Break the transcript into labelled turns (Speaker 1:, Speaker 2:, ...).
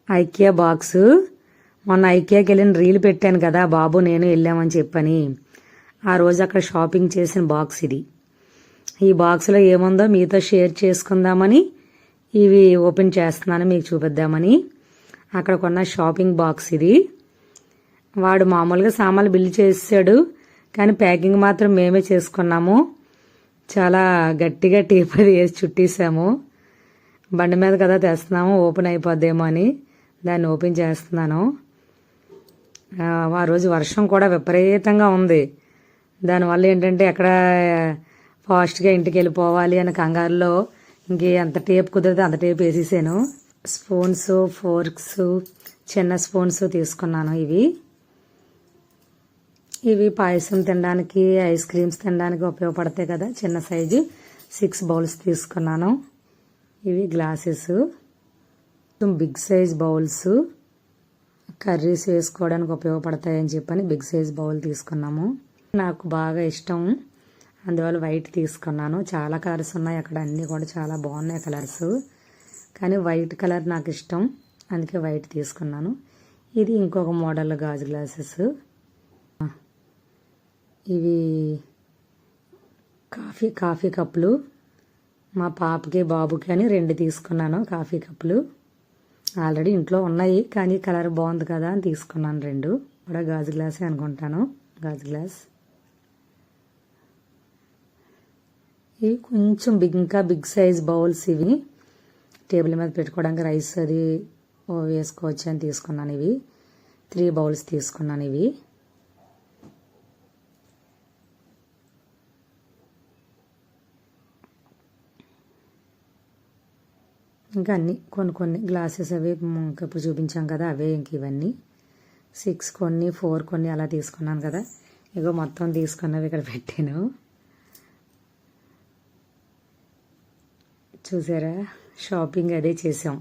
Speaker 1: IKEA box. మొన్న ఐకియాకి వెళ్ళిన reel పెట్టాను కదా, బాబు నేను వెళ్ళామని చెప్పని. ఆ రోజు అక్కడ షాపింగ్ చేసిన బాక్స్ ఇది. ఈ బాక్స్లో ఏముందో మీతో షేర్ చేసుకుందామని ఇవి ఓపెన్ చేస్తున్నాను, మీకు చూపిద్దామని. అక్కడ కొన్న షాపింగ్ బాక్స్ ఇది. వాడు మామూలుగా సామాన్లు బిల్లు చేసాడు, కానీ ప్యాకింగ్ మాత్రం మేమే చేసుకున్నాము. చాలా గట్టిగా టేప్ అది వేసి చుట్టేసాము. బండి మీద కదా తెస్తున్నాము, ఓపెన్ అయిపోద్దేమో అని దాన్ని ఓపెన్ చేస్తున్నాను. ఆ రోజు వర్షం కూడా విపరీతంగా ఉంది. దానివల్ల ఏంటంటే ఎక్కడ ఫాస్ట్గా ఇంటికి వెళ్ళిపోవాలి అనే కంగారులో ఎంత టేప్ కుదిరితే అంత టేప్ వేసేసాను. స్పూన్స్, ఫోర్క్స్, చిన్న స్పూన్స్ తీసుకున్నాను. ఇవి పాయసం తినడానికి, ఐస్ క్రీమ్స్ తినడానికి ఉపయోగపడతాయి కదా. చిన్న సైజు 6 బౌల్స్ తీసుకున్నాను. ఇవి glasses. Big size bowls curries వేసుకోవడానికి ఉపయోగపడతాయని చెప్పని బిగ్ సైజ్ బౌల్ తీసుకున్నాము. నాకు బాగా ఇష్టం, అందువల్ల వైట్ తీసుకున్నాను. చాలా కలర్స్ ఉన్నాయి అక్కడ, అన్నీ కూడా చాలా బాగున్నాయి కలర్స్, కానీ వైట్ కలర్ నాకు ఇష్టం, అందుకే వైట్ తీసుకున్నాను. ఇది ఇంకొక మోడల్ గాజు గ్లాసెస్. ఇవి కాఫీ కప్పులు. మా పాపకి బాబుకి అని 2 తీసుకున్నాను కాఫీ కప్పులు. ఆల్రెడీ ఇంట్లో ఉన్నాయి, కానీ కలర్ బాగుంది కదా అని తీసుకున్నాను 2 కూడా. గాజు గ్లాసే అనుకుంటాను, గాజు గ్లాస్. ఇవి కొంచెం ఇంకా బిగ్ సైజ్ బౌల్స్. ఇవి టేబుల్ మీద పెట్టుకోవడానికి రైస్ అది వేసుకోవచ్చు అని తీసుకున్నాను. ఇవి 3 బౌల్స్ తీసుకున్నాను. ఇవి ఇంకా అన్నీ కొన్ని గ్లాసెస్ అవి ఇప్పుడు చూపించాం కదా, అవే ఇంక ఇవన్నీ 6 కొన్ని, 4 కొన్ని అలా తీసుకున్నాను కదా. ఇగో మొత్తం తీసుకున్నవి ఇక్కడ పెట్టాను. చూసారా, షాపింగ్ అదే చేసాం.